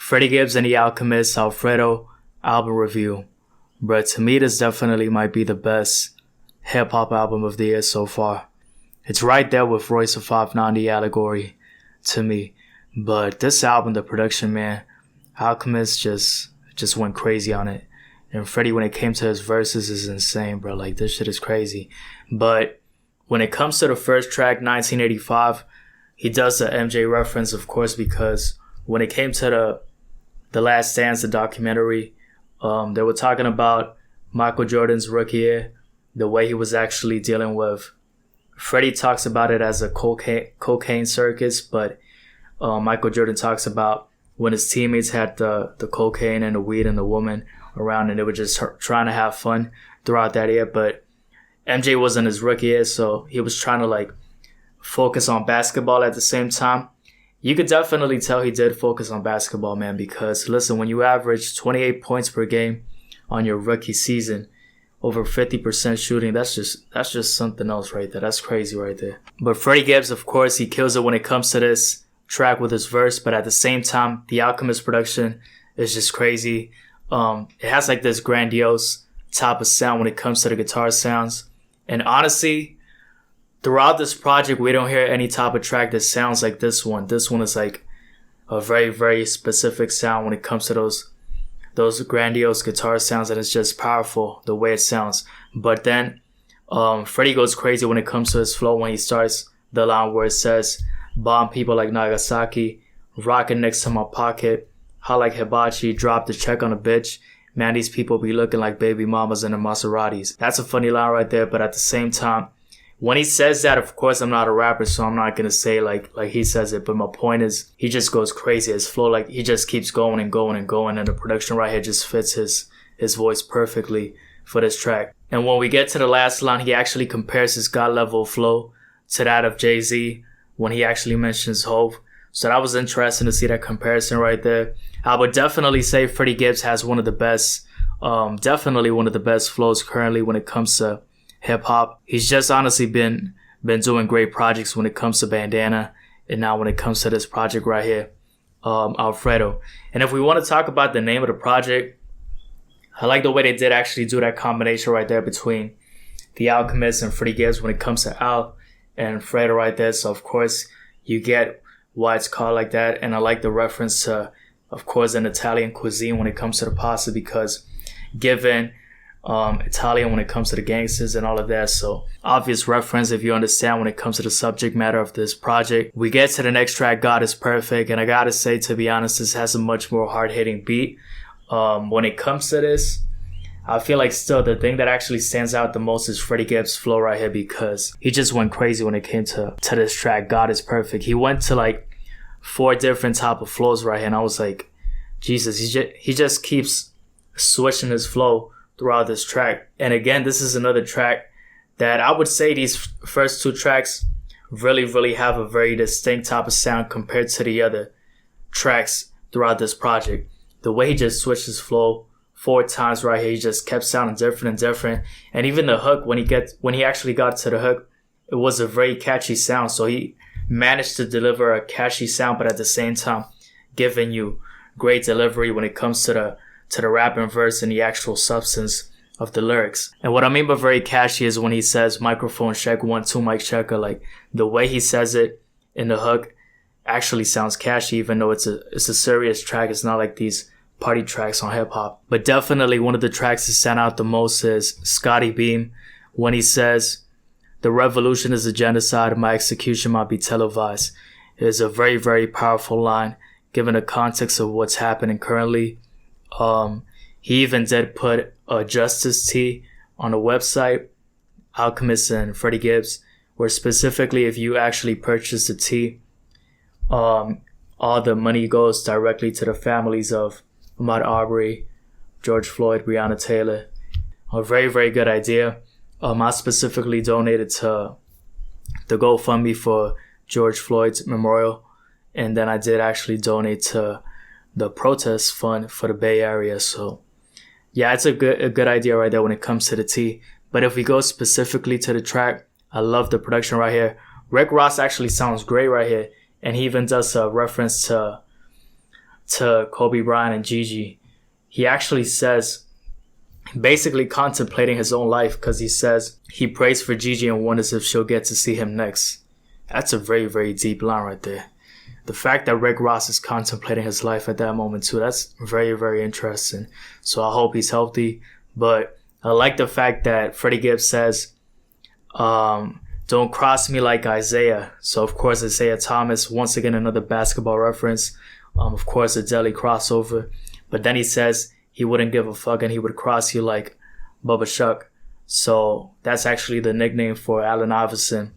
Freddie Gibbs and The Alchemist, Alfredo album review. But to me, this definitely might be the best hip-hop album of the year so far. It's right there with Royce of 5'9", The Allegory, to me. But this album, the production, man, Alchemist just went crazy on it. And Freddie, when it came to his verses, is insane, bro. Like, this shit is crazy. But when it comes to the first track, 1985, he does the MJ reference, of course, because when it came to the Last Dance, the documentary, they were talking about Michael Jordan's rookie year, the way he was actually dealing with. Freddie talks about it as a cocaine circus, but Michael Jordan talks about when his teammates had the cocaine and the weed and the woman around, and they were just trying to have fun throughout that year. But MJ wasn't his rookie year, so he was trying to like focus on basketball at the same time. You could definitely tell he did focus on basketball, man, because listen, when you average 28 points per game on your rookie season, over 50% shooting, that's just something else right there. That's crazy right there. But Freddie Gibbs, of course, he kills it when it comes to this track with his verse, but at the same time, the Alchemist production is just crazy. It has like this grandiose type of sound when it comes to the guitar sounds. And honestly, throughout this project, we don't hear any type of track that sounds like this one. This one is like a very, very specific sound when it comes to those grandiose guitar sounds, and it's just powerful the way it sounds. But then Freddie goes crazy when it comes to his flow when he starts the line where it says, "Bomb people like Nagasaki, rocking next to my pocket, hot like hibachi, drop the check on a bitch. Man, these people be looking like baby mamas in the Maseratis." That's a funny line right there, but at the same time, when he says that, of course, I'm not a rapper, so I'm not going to say like he says it. But my point is, he just goes crazy. His flow, like, he just keeps going and going and going. And the production right here just fits his voice perfectly for this track. And when we get to the last line, he actually compares his God level flow to that of Jay-Z when he actually mentions Hov. So that was interesting to see that comparison right there. I would definitely say Freddie Gibbs has one of the best, definitely one of the best flows currently when it comes to hip-hop. He's just honestly been doing great projects when it comes to Bandana, and now when it comes to this project right here, Alfredo. And if we want to talk about the name of the project, I like the way they did actually do that combination right there between The Alchemist and Freddie Gibbs when it comes to Al and Fredo right there. So of course you get why it's called like that. And I like the reference to, of course, an Italian cuisine when it comes to the pasta, because given Italian when it comes to the gangsters and all of that. So obvious reference if you understand when it comes to the subject matter of this project. We get to the next track, God is Perfect. And I gotta say, to be honest, this has a much more hard-hitting beat. When it comes to this, I feel like still the thing that actually stands out the most is Freddie Gibbs' flow right here, because he just went crazy when it came to this track, God is Perfect. He went to like 4 different type of flows right here, and I was like, Jesus, he just keeps switching his flow throughout this track. And again, this is another track that I would say these first 2 tracks really have a very distinct type of sound compared to the other tracks throughout this project. The way he just switched his flow 4 times right here, he just kept sounding different. And even the hook, when he actually got to the hook, it was a very catchy sound. So he managed to deliver a catchy sound, but at the same time giving you great delivery when it comes to the rap and verse and the actual substance of the lyrics. And what I mean by very catchy is when he says microphone check 1 2 mic checker. Like the way he says it in the hook actually sounds catchy, even though it's a serious track. It's not like these party tracks on hip hop. But definitely one of the tracks that stand out the most is Scottie Beam when he says, "The revolution is a genocide. My execution might be televised." It is a very powerful line given the context of what's happening currently. He even did put a Justice Tee on the website, Alchemist and Freddie Gibbs, where specifically if you actually purchase the tee, all the money goes directly to the families of Ahmaud Arbery, George Floyd, Breonna Taylor. A very good idea. I specifically donated to the GoFundMe for George Floyd's memorial, and then I did actually donate to the protest fund for the Bay Area. So yeah, it's a good idea right there when it comes to the tee. But if we go specifically to the track, I love the production right here. Rick Ross actually sounds great right here, and he even does a reference to to Kobe Bryant and Gigi. He actually says, basically contemplating his own life, because he says he prays for Gigi and wonders if she'll get to see him next. That's a very, very deep line right there. The fact that Rick Ross is contemplating his life at that moment too, that's very, very interesting. So I hope he's healthy. But I like the fact that Freddie Gibbs says, don't cross me like Isaiah. So of course Isaiah Thomas, once again another basketball reference. Of course a Deli crossover. But then he says he wouldn't give a fuck and he would cross you like Bubba Shuck. So that's actually the nickname for Allen Iverson.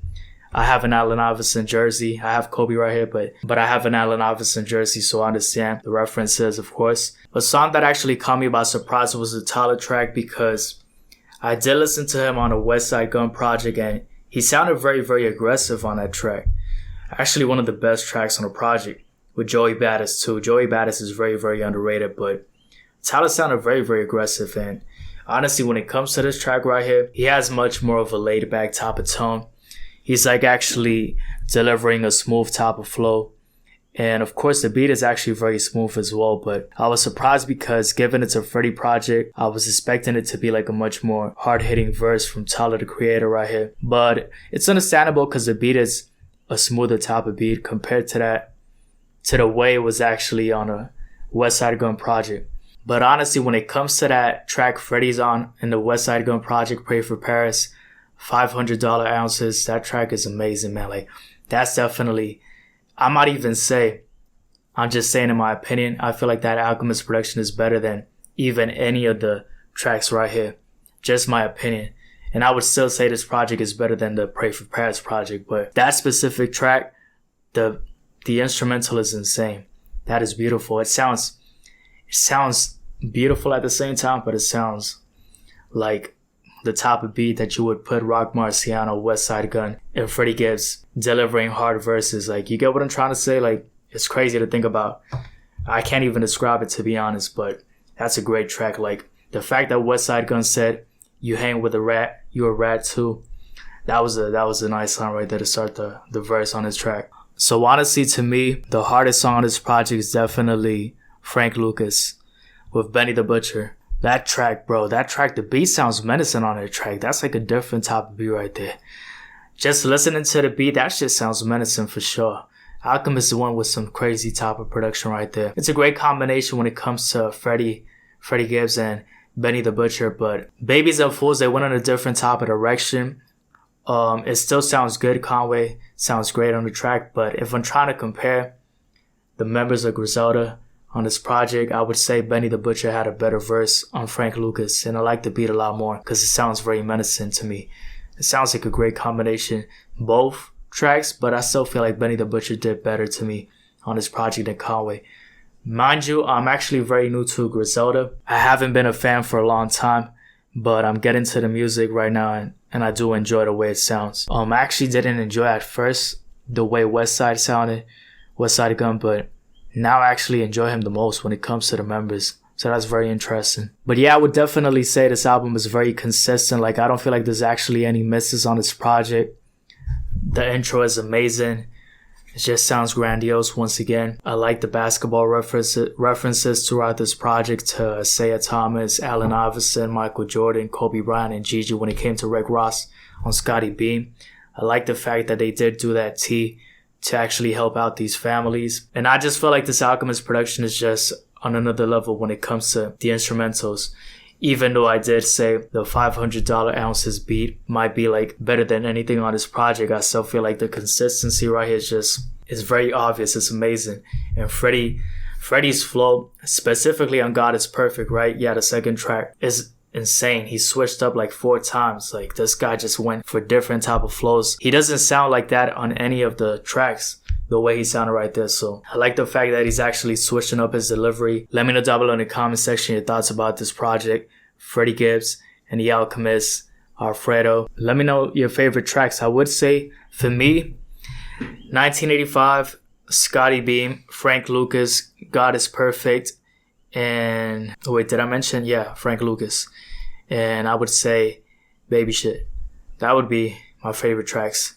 I have an Allen Iverson jersey. I have Kobe right here, but I have an Allen Iverson jersey, so I understand the references, of course. A song that actually caught me by surprise was the Tyler track, because I did listen to him on a West Side Gun project, and he sounded very, very aggressive on that track. Actually, one of the best tracks on the project, with Joey Badass too. Joey Badass is very, very underrated, but Tyler sounded very, very aggressive, and honestly, when it comes to this track right here, he has much more of a laid-back type of tone. He's like actually delivering a smooth type of flow. And of course, the beat is actually very smooth as well. But I was surprised because given it's a Freddie project, I was expecting it to be like a much more hard-hitting verse from Tyler, the Creator right here. But it's understandable because the beat is a smoother type of beat compared to the way it was actually on a West Side Gun project. But honestly, when it comes to that track Freddie's on in the West Side Gun project, Pray for Paris, $500 ounces, that track is amazing, man. Like, that's definitely, I might even say, I'm just saying in my opinion, I feel like that Alchemist production is better than even any of the tracks right here. Just my opinion. And I would still say this project is better than the Pray for Paris project, but that specific track, the instrumental is insane. That is beautiful. It sounds beautiful at the same time, but it sounds like the type of beat that you would put Rock Marciano, West Side Gun, and Freddie Gibbs delivering hard verses. Like, you get what I'm trying to say? Like, it's crazy to think about. I can't even describe it, to be honest, but that's a great track. Like, the fact that West Side Gun said, you hang with a rat, you a rat too. That was a nice line right there to start the verse on this track. So honestly, to me, the hardest song on this project is definitely Frank Lucas with Benny the Butcher. That track, bro, the beat sounds menacing on that track. That's like a different type of beat right there. Just listening to the beat, that shit sounds menacing for sure. Alchemist is the one with some crazy type of production right there. It's a great combination when it comes to Freddie Gibbs and Benny the Butcher, but Babies and Fools, they went in a different type of direction. It still sounds good. Conway sounds great on the track, but if I'm trying to compare the members of Griselda on this project, I would say Benny the Butcher had a better verse on Frank Lucas, and I like the beat a lot more because it sounds very menacing to me. It sounds like a great combination, both tracks, but I still feel like Benny the Butcher did better to me on this project than Conway. Mind you, I'm actually very new to Griselda. I haven't been a fan for a long time, but I'm getting to the music right now, and I do enjoy the way it sounds. I actually didn't enjoy at first the way West Side sounded, West Side Gun, but now I actually enjoy him the most when it comes to the members. So that's very interesting. But yeah, I would definitely say this album is very consistent. Like, I don't feel like there's actually any misses on this project. The intro is amazing. It just sounds grandiose once again. I like the basketball references throughout this project to Isaiah Thomas, Allen Iverson, Michael Jordan, Kobe Bryant, and Gigi when it came to Rick Ross on Scottie B. I like the fact that they did do that T to actually help out these families. And I just feel like this Alchemist production is just on another level when it comes to the instrumentals. Even though I did say the $500 ounces beat might be like better than anything on this project, I still feel like the consistency right here is very obvious. It's amazing. And Freddie's flow, specifically on God Is Perfect, right? Yeah, the second track is insane. He switched up like 4 times. Like, this guy just went for different type of flows. He doesn't sound like that on any of the tracks the way he sounded right there. So I like the fact that he's actually switching up his delivery. Let me know down below in the comment section your thoughts about this project, Freddie Gibbs and The Alchemist, Alfredo. Let me know your favorite tracks. I would say for me, 1985, Scottie B, Frank Lucas, God Is Perfect, and wait, did I mention? Yeah, Frank Lucas. And I would say Baby Shit. That would be my favorite tracks.